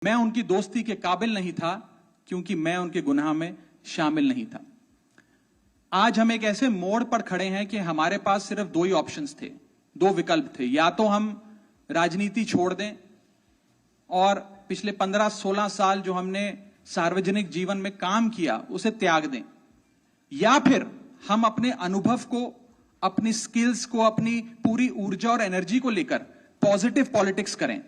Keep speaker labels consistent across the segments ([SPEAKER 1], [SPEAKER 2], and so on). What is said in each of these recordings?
[SPEAKER 1] मैं उनकी दोस्ती के काबिल नहीं था क्योंकि मैं उनके गुनाह में शामिल नहीं था। आज हम एक ऐसे मोड़ पर खड़े हैं कि हमारे पास सिर्फ दो ही ऑप्शंस थे, दो विकल्प थे। या तो हम राजनीति छोड़ दें और पिछले 15-16 साल जो हमने सार्वजनिक जीवन में काम किया उसे त्याग दें, या फिर हम अपने अनुभव को, अपनी स्किल्स को, अपनी पूरी ऊर्जा और एनर्जी को लेकर पॉजिटिव पॉलिटिक्स करें।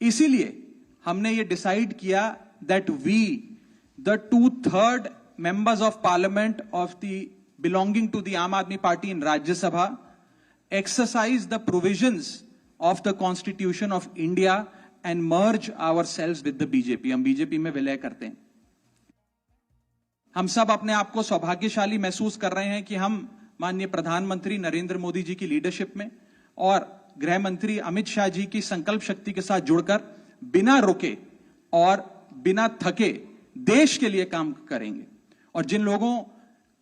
[SPEAKER 1] इसीलिए हमने ये डिसाइड किया that we the 2/3 members of parliament of the belonging to the Aam Aadmi Party in Rajya Sabha exercise the provisions of the Constitution of India and merge ourselves with the BJP। हम BJP में विलय करते हैं। हम सब अपने आप को सौभाग्यशाली महसूस कर रहे हैं कि हम माननीय प्रधानमंत्री नरेंद्र मोदी जी की लीडरशिप में और गृह मंत्री अमित शाह जी की संकल्प शक्ति के साथ जुड़कर बिना रुके और बिना थके देश के लिए काम करेंगे। और जिन लोगों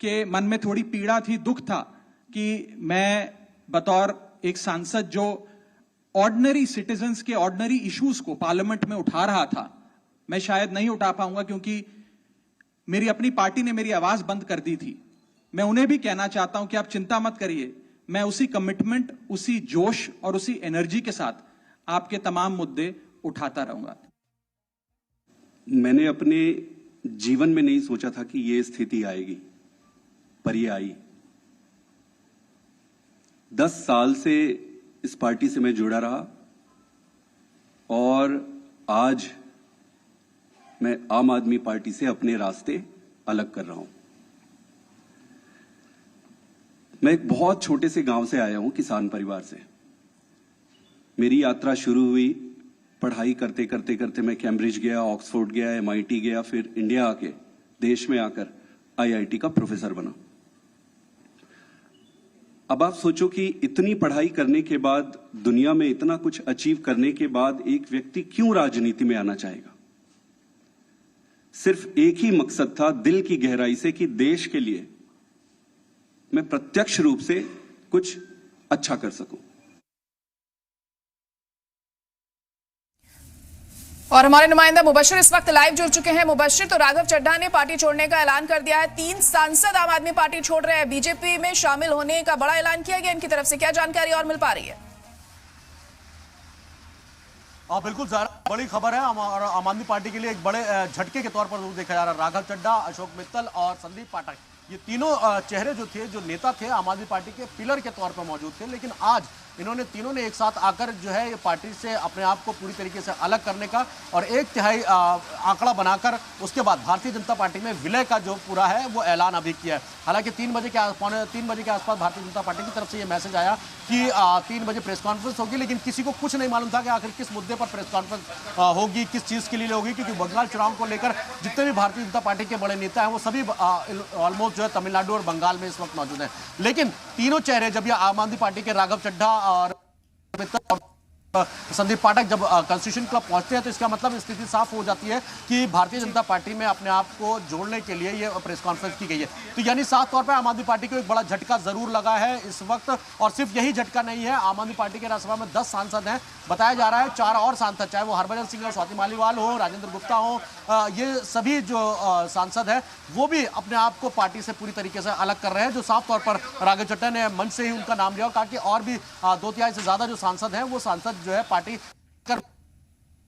[SPEAKER 1] के मन में थोड़ी पीड़ा थी, दुख था कि मैं बतौर एक सांसद जो ऑर्डिनरी सिटीजन्स के ऑर्डिनरी इश्यूज को पार्लियामेंट में उठा रहा था, मैं शायद नहीं उठा पाऊंगा क्योंकि मेरी अपनी पार्टी ने मेरी आवाज बंद कर दी थी। मैं उन्हें भी कहना चाहता हूं कि आप चिंता मत करिए, मैं उसी कमिटमेंट, उसी जोश और उसी एनर्जी के साथ आपके तमाम मुद्दे उठाता रहूंगा।
[SPEAKER 2] मैंने अपने जीवन में नहीं सोचा था कि ये स्थिति आएगी, पर ये आई। 10 साल से इस पार्टी से मैं जुड़ा रहा और आज मैं आम आदमी पार्टी से अपने रास्ते अलग कर रहा हूं। मैं एक बहुत छोटे से गांव से आया हूं, किसान परिवार से। मेरी यात्रा शुरू हुई पढ़ाई करते करते करते। मैं कैम्ब्रिज गया, ऑक्सफोर्ड गया, MIT गया, फिर इंडिया आके, देश में आकर IIT का प्रोफेसर बना। अब आप सोचो कि इतनी पढ़ाई करने के बाद, दुनिया में इतना कुछ अचीव करने के बाद एक व्यक्ति क्यों राजनीति में आना चाहेगा? सिर्फ एक ही मकसद था दिल की गहराई से कि देश के लिए मैं प्रत्यक्ष रूप से कुछ अच्छा कर सकूं।
[SPEAKER 3] और हमारे नुमाइंदा मुबश्शिर इस वक्त लाइव जुड़ चुके हैं। मुबश्शिर, तो राघव चड्ढा ने पार्टी छोड़ने का ऐलान कर दिया है। 3 सांसद आम आदमी पार्टी छोड़ रहे हैं। बीजेपी में शामिल होने का बड़ा ऐलान किया गया इनकी तरफ से, क्या जानकारी और मिल पा रही है?
[SPEAKER 4] बिल्कुल बड़ी खबर है और आम आदमी पार्टी के लिए एक बड़े झटके के तौर पर देखा जा रहा है। राघव चड्ढा, अशोक मित्तल और संदीप पाठक, ये तीनों चेहरे जो थे, जो नेता थे, आम आदमी पार्टी के पिलर के तौर पर मौजूद थे, लेकिन आज इन्होंने तीनों ने एक साथ आकर जो है ये पार्टी से अपने आप को पूरी तरीके से अलग करने का और 1/3 आंकड़ा बनाकर उसके बाद भारतीय जनता पार्टी में विलय का जो पूरा है वो ऐलान अभी किया है। हालांकि 3 बजे के आसपास भारतीय जनता पार्टी की तरफ से ये मैसेज आया कि 3 बजे प्रेस कॉन्फ्रेंस होगी, लेकिन किसी को कुछ नहीं मालूम था कि आखिर किस मुद्दे पर प्रेस कॉन्फ्रेंस होगी, किस चीज़ के लिए होगी, क्योंकि बंगाल चुनाव को लेकर जितने भी भारतीय जनता पार्टी के बड़े नेता हैं वो सभी ऑलमोस्ट जो है तमिलनाडु और बंगाल में इस वक्त मौजूद हैं। लेकिन तीनों चेहरे, जब ये आम आदमी पार्टी के राघव चड्ढा और संदीप पाठक जब कॉन्स्टिट्यूशन क्लब पहुंचते हैं तो इसका मतलब स्थिति साफ हो जाती है कि भारतीय जनता पार्टी में अपने आप को जोड़ने के लिए ये प्रेस कॉन्फ्रेंस की गई है। तो यानी साफ तौर पर आम आदमी पार्टी को एक बड़ा झटका जरूर लगा है इस वक्त। और सिर्फ यही झटका नहीं है, आम आदमी पार्टी के राज्यसभा में 10 सांसद हैं। बताया जा रहा है 4 और सांसद, चाहे वो हरभजन सिंह और स्वाति मालीवाल हो, राजेंद्र गुप्ता हो, ये सभी जो सांसद हैं वो भी अपने आप को पार्टी से पूरी तरीके से अलग कर रहे हैं। जो साफ तौर पर राघव चड्ढा ने मंच से ही उनका नाम लिया और कहा कि और भी 2/3 से ज्यादा जो सांसद हैं वो सांसद जो है पार्टी कर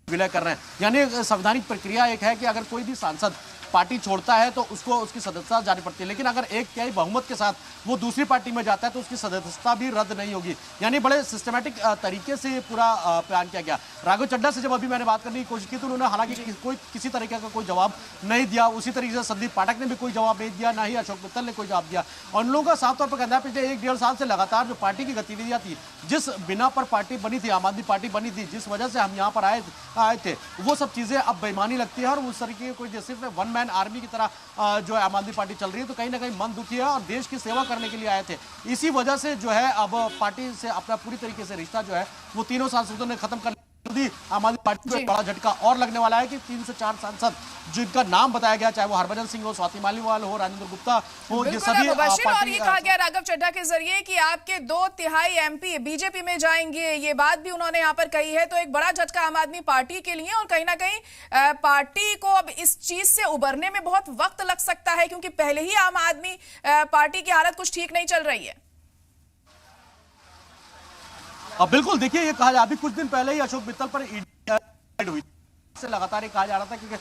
[SPEAKER 4] विलय कर रहे हैं। यानी संवैधानिक प्रक्रिया एक है कि अगर कोई भी सांसद पार्टी छोड़ता है तो उसको उसकी सदस्यता जानी पड़ती है, लेकिन अगर 1/3 बहुमत के साथ वो दूसरी पार्टी में जाता है तो उसकी सदस्यता भी रद्द नहीं होगी। यानी बड़े सिस्टमैटिक तरीके से पूरा प्लान किया गया। राघव चड्ढा से जब अभी मैंने बात करने की कोशिश की तो उन्होंने हालांकि कोई किसी तरीके का कोई जवाब नहीं दिया। उसी तरीके से संदीप पाठक ने भी कोई जवाब नहीं दिया, ना ही अशोक मित्तल ने कोई जवाब दिया। और उन लोगों का साफ तौर पर कहना है पिछले 1-1.5 साल से लगातार जो पार्टी की गतिविधियां थी, जिस बिना पर पार्टी बनी थी, आम आदमी पार्टी बनी थी, जिस वजह से हम यहाँ पर आए थे, वो सब चीजें अब बेईमानी लगती है और उस तरीके की कोई सिर्फ 1 मैन आर्मी की तरह जो है आम आदमी पार्टी चल रही है। तो कहीं ना कहीं मन दुखी है और देश की सेवा करने के लिए आए थे। इसी वजह से जो है अब पार्टी से अपना पूरी तरीके से रिश्ता जो है वो तीनों सांसदों ने खत्म कर जल्दी आम आदमी पार्टी को एक बड़ा झटका और लगने वाला है कि 3 से 4 सांसद जिनका नाम बताया गया, चाहे वो हरभजन सिंह हो, स्वाति मालीवाल हो, राजेंद्र गुप्ता हो, ये सभी
[SPEAKER 3] मुबश्शिर, और ये कहा गया राघव चड्ढा के जरिए कि आपके 2/3 एमपी बीजेपी में जाएंगे, ये बात भी उन्होंने यहाँ पर कही है। तो एक बड़ा झटका आम आदमी पार्टी के लिए, और कहीं ना कहीं पार्टी को अब इस चीज से उबरने में बहुत वक्त लग सकता है, क्योंकि पहले ही आम आदमी पार्टी की हालत कुछ ठीक नहीं चल रही है।
[SPEAKER 4] बिल्कुल, देखिए ये कहा अभी कुछ दिन पहले ही अशोक मित्तल पर ईडी हुई से लगातार कहा जा रहा था क्योंकि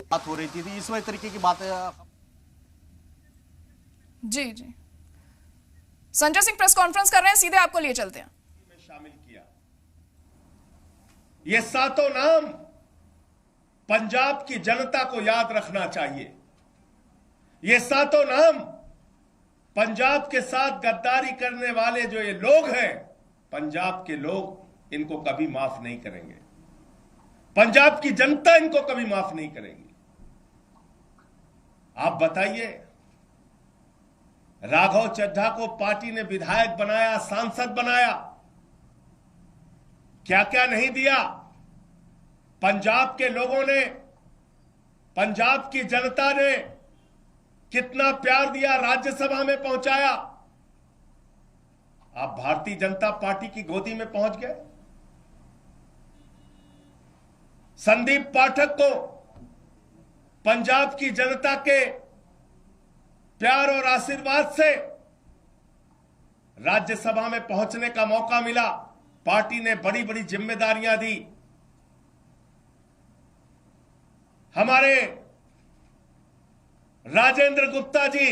[SPEAKER 4] बात हो रही थी, इस वजह तरीके की बात
[SPEAKER 3] जी जी। संजय सिंह प्रेस कॉन्फ्रेंस कर रहे हैं, सीधे आपको लिए चलते हैं।
[SPEAKER 5] शामिल किया ये सातों नाम पंजाब की जनता को याद रखना चाहिए। ये सातों नाम पंजाब के साथ गद्दारी करने वाले जो ये लोग हैं, पंजाब के लोग इनको कभी माफ नहीं करेंगे, पंजाब की जनता इनको कभी माफ नहीं करेगी। आप बताइए, राघव चड्ढा को पार्टी ने विधायक बनाया, सांसद बनाया, क्या क्या नहीं दिया। पंजाब के लोगों ने, पंजाब की जनता ने कितना प्यार दिया, राज्यसभा में पहुंचाया। आप भारतीय जनता पार्टी की गोदी में पहुंच गए। संदीप पाठक को पंजाब की जनता के प्यार और आशीर्वाद से राज्यसभा में पहुंचने का मौका मिला। पार्टी ने बड़ी बड़ी जिम्मेदारियां दी। हमारे राजेंद्र गुप्ता जी,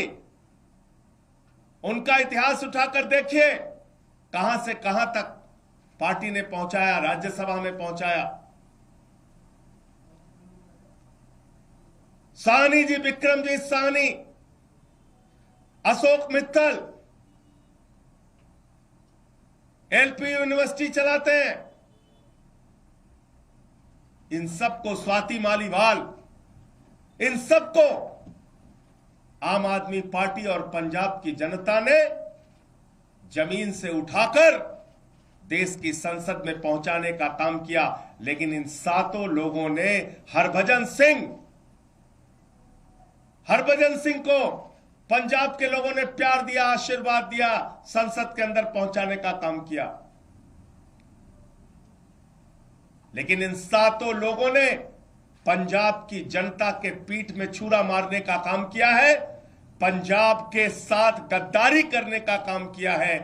[SPEAKER 5] उनका इतिहास उठाकर देखिए, कहां से कहां तक पार्टी ने पहुंचाया, राज्यसभा में पहुंचाया। साहनी जी, विक्रमजीत साहनी, अशोक मित्तल एलपी यूनिवर्सिटी चलाते हैं। इन सबको, स्वाति मालीवाल, इन सबको आम आदमी पार्टी और पंजाब की जनता ने जमीन से उठाकर देश की संसद में पहुंचाने का काम किया। लेकिन इन सातों लोगों ने हरभजन सिंह को पंजाब के लोगों ने प्यार दिया, आशीर्वाद दिया, संसद के अंदर पहुंचाने का काम किया। लेकिन इन सातों लोगों ने पंजाब की जनता के पीठ में छुरा मारने का काम किया है, पंजाब के साथ गद्दारी करने का काम किया है,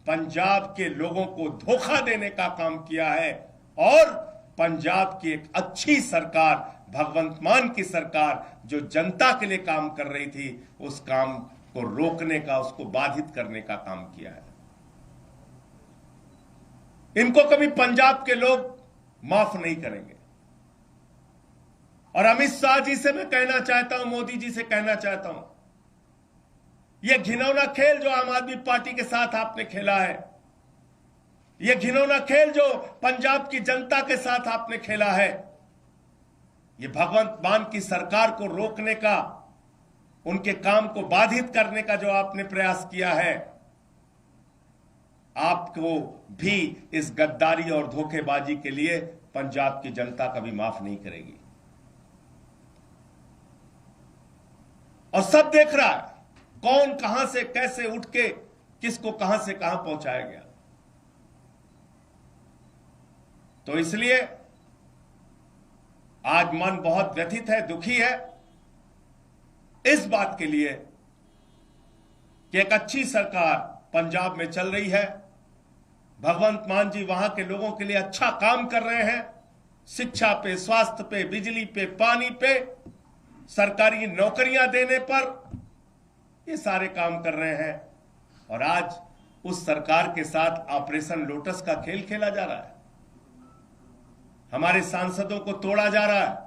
[SPEAKER 5] पंजाब के लोगों को धोखा देने का काम किया है, और पंजाब की एक अच्छी सरकार, भगवंत मान की सरकार जो जनता के लिए काम कर रही थी, उस काम को रोकने का, उसको बाधित करने का काम किया है। इनको कभी पंजाब के लोग माफ नहीं करेंगे। और अमित शाह जी से मैं कहना चाहता हूं, मोदी जी से कहना चाहता हूं, यह घिनौना खेल जो आम आदमी पार्टी के साथ आपने खेला है, यह घिनौना खेल जो पंजाब की जनता के साथ आपने खेला है, यह भगवंत मान की सरकार को रोकने का, उनके काम को बाधित करने का जो आपने प्रयास किया है, आपको भी इस गद्दारी और धोखेबाजी के लिए पंजाब की जनता कभी माफ नहीं करेगी। और सब देख रहा है कौन कहां से कैसे उठ के किसको कहां से कहां पहुंचाया गया। तो इसलिए आज मन बहुत व्यथित है, दुखी है इस बात के लिए कि एक अच्छी सरकार पंजाब में चल रही है, भगवंत मान जी वहां के लोगों के लिए अच्छा काम कर रहे हैं, शिक्षा पे, स्वास्थ्य पे, बिजली पे, पानी पे, सरकारी नौकरियां देने पर, ये सारे काम कर रहे हैं। और आज उस सरकार के साथ ऑपरेशन लोटस का खेल खेला जा रहा है, हमारे सांसदों को तोड़ा जा रहा है,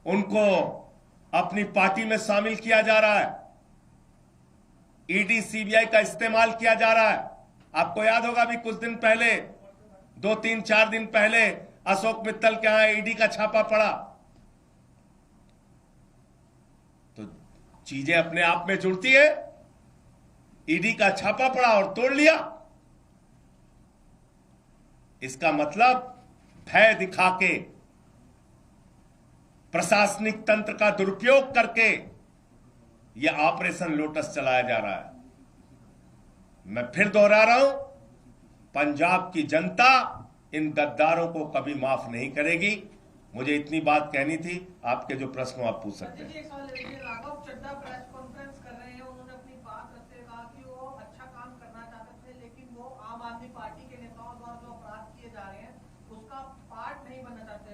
[SPEAKER 5] उनको अपनी पार्टी में शामिल किया जा रहा है, ईडी सीबीआई का इस्तेमाल किया जा रहा है। आपको याद होगा भी कुछ दिन पहले, 2-3-4 दिन पहले अशोक मित्तल के यहां ईडी का छापा पड़ा। तो चीजें अपने आप में जुड़ती है, ईडी का छापा पड़ा और तोड़ लिया। इसका मतलब भय दिखा के, प्रशासनिक तंत्र का दुरुपयोग करके यह ऑपरेशन लोटस चलाया जा रहा है। मैं फिर दोहरा रहा हूं, पंजाब की जनता इन गद्दारों को कभी माफ नहीं करेगी। मुझे इतनी बात कहनी थी। आपके जो प्रश्न आप पूछ सकते हैं।
[SPEAKER 6] राघव चड्ढा प्रेस कॉन्फ्रेंस कर रहे हैं, उन्होंने अपनी बात रखते हुए कहा कि वो अच्छा काम करना चाहते थे, लेकिन वो आम आदमी पार्टी के नेताओं द्वारा जो अपराध किए जा रहे हैं उसका पार्ट नहीं बनना चाहते।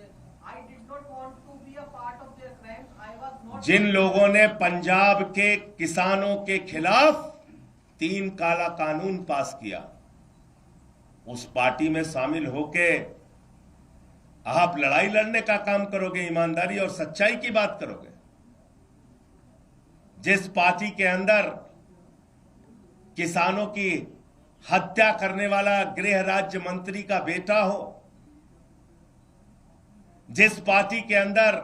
[SPEAKER 6] I did not want to be a part of their crimes, I was not.
[SPEAKER 5] जिन लोगों ने पंजाब के किसानों के खिलाफ 3 काला कानून पास किया, उस पार्टी में शामिल होके आप लड़ाई लड़ने का काम करोगे, ईमानदारी और सच्चाई की बात करोगे। जिस पार्टी के अंदर किसानों की हत्या करने वाला गृह राज्य मंत्री का बेटा हो, जिस पार्टी के अंदर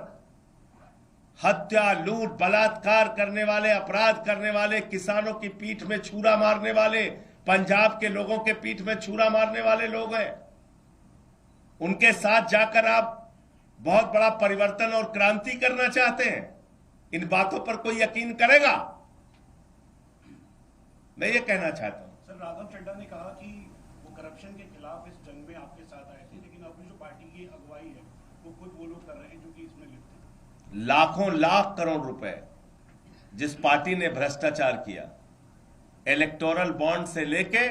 [SPEAKER 5] हत्या, लूट, बलात्कार करने वाले, अपराध करने वाले, किसानों की पीठ में छुरा मारने वाले, पंजाब के लोगों के पीठ में छुरा मारने वाले लोग हैं, उनके साथ जाकर आप बहुत बड़ा परिवर्तन और क्रांति करना चाहते हैं। इन बातों पर कोई यकीन करेगा? मैं ये कहना चाहता हूं।
[SPEAKER 7] सर, राघव चड्ढा ने कहा कि वो करप्शन के खिलाफ इस जंग में आपके साथ आए थे, लेकिन अपनी जो पार्टी की अगुवाई है वो खुद वो लोग कर रहे हैं जो कि इसमें लिप्त हैं।
[SPEAKER 5] लाखों लाख करोड़ रुपए जिस पार्टी ने भ्रष्टाचार किया, इलेक्टोरल बॉन्ड से लेके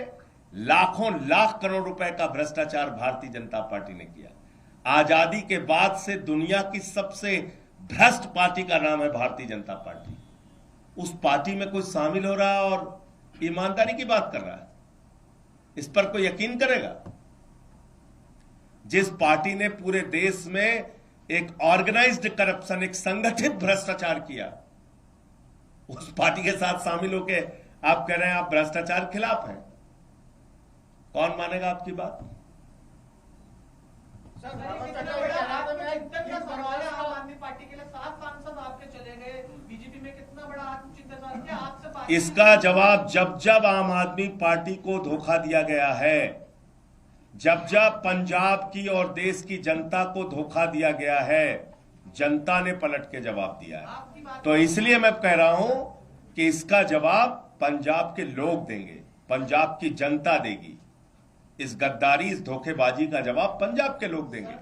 [SPEAKER 5] लाखों लाख करोड़ रुपए का भ्रष्टाचार भारतीय जनता पार्टी ने किया। आजादी के बाद से दुनिया की सबसे भ्रष्ट पार्टी का नाम है भारतीय जनता पार्टी। उस पार्टी में कोई शामिल हो रहा है और ईमानदारी की बात कर रहा है, इस पर कोई यकीन करेगा? जिस पार्टी ने पूरे देश में एक ऑर्गेनाइज्ड करप्शन, एक संगठित भ्रष्टाचार किया, उस पार्टी के साथ शामिल होके आप कह रहे हैं आप भ्रष्टाचार खिलाफ हैं। कौन मानेगा आपकी बात?
[SPEAKER 6] आम आदमी पार्टी के लिए 7 सांसद आपके चले गए, बीजेपी में कितना बड़ा आत्मचिंतन किया आपसे?
[SPEAKER 5] इसका जवाब जब जब आम आदमी पार्टी को धोखा दिया गया है, जब जब पंजाब की और देश की जनता को धोखा दिया गया है, जनता ने पलट के जवाब दिया है। तो इसलिए मैं कह रहा हूं कि इसका जवाब पंजाब के लोग देंगे, पंजाब की जनता देगी। इस गद्दारी, इस धोखेबाजी का जवाब पंजाब के लोग देंगे।